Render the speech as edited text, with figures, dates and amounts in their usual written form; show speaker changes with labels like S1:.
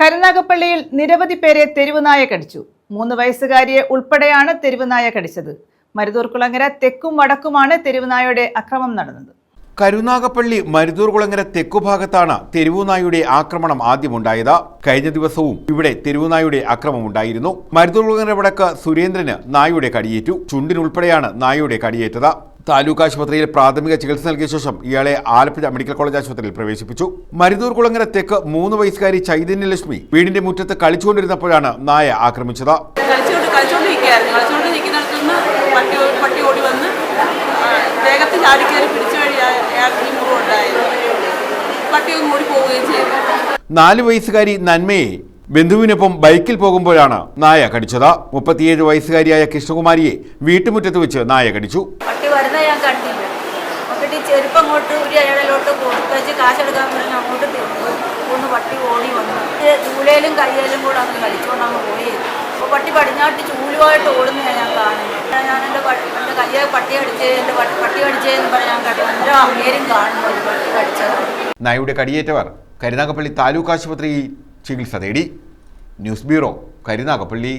S1: കരുനാഗപ്പള്ളിയിൽ നിരവധി പേരെ തെരുവുനായ കടിച്ചു. 3 വയസ്സുകാരിയെ ഉൾപ്പെടെയാണ് തെരുവുനായ കടിച്ചത്. മരുതൂർകുളങ്ങര തെക്കും വടക്കുമാണ് തെരുവുനായയുടെ അക്രമം നടന്നത്.
S2: കരുനാഗപ്പള്ളി മരുതൂർകുളങ്ങര തെക്കുഭാഗത്താണ് തെരുവുനായുടെ ആക്രമണം ആദ്യമുണ്ടായത്. കഴിഞ്ഞ ദിവസവും ഇവിടെ തെരുവുനായുടെ ആക്രമമുണ്ടായിരുന്നു. മരുതൂർകുളങ്ങര വടക്ക് സുരേന്ദ്രന് നായയുടെ കടിയേറ്റു. ചുണ്ടിനുൾപ്പെടെയാണ് നായയുടെ കടിയേറ്റത്. താലൂക്ക് ആശുപത്രിയിൽ പ്രാഥമിക ചികിത്സ നൽകിയ ശേഷം ഇയാളെ ആലപ്പുഴ മെഡിക്കൽ കോളേജ് ആശുപത്രിയിൽ പ്രവേശിപ്പിച്ചു. മരുതൂർകുളങ്ങര തെക്ക് 3 വയസ്സുകാരി ചൈതന്യലക്ഷ്മി വീടിന്റെ മുറ്റത്ത് കളിച്ചുകൊണ്ടിരുന്നപ്പോഴാണ് നായ ആക്രമിച്ചത്.
S3: പട്ടി ഓടി വന്ന് വേഗത്തിൽ ചാടിക്കയറി പിടിച്ച വഴി മുറിവുണ്ടായത്. പട്ടി ഓടി പോവുകയും ചെയ്തു.
S2: 4 വയസ്സുകാരി നന്മയെ ബന്ധുവിനൊപ്പം ബൈക്കിൽ പോകുമ്പോഴാണ് നായ കടിച്ചത്. 37 വയസ്സുകാരിയായ കൃഷ്ണകുമാരിയെ വീട്ടുമുറ്റത്ത് വെച്ച് നായ കടിച്ചു.
S4: പട്ടി വരുന്ന ഞാൻ കണ്ടില്ല. നോക്കിട്ട് ചെരുപ്പ് അങ്ങോട്ട് അയാളിലോട്ട് കൊടുത്തേച്ച് കാശെടുക്കാൻ പറഞ്ഞ് അങ്ങോട്ട് ഒന്ന് പട്ടി ഓടി വന്നു. ചൂലയിലും കയ്യിലും കൂടെ അങ്ങ് കളിച്ചുകൊണ്ട് അങ്ങ് പോയി. അപ്പോൾ പട്ടി പടിഞ്ഞാട്ട് ചൂലുമായിട്ട് ഓടുന്നതാണ് ഞാൻ കാണുന്നത്. ഞാൻ എൻ്റെ കയ്യെ പട്ടി അടിച്ചതെന്ന് പറഞ്ഞ് ഞാൻ കണ്ടു. എൻ്റെ അമ്മേരും കാണുന്നു പട്ടി കടിച്ചത്.
S2: നായയുടെ കടിയേറ്റവർ കരുനാഗപ്പള്ളി താലൂക്ക് ആശുപത്രിയിൽ ചികിത്സ തേടി. News bureau, Karunagappally.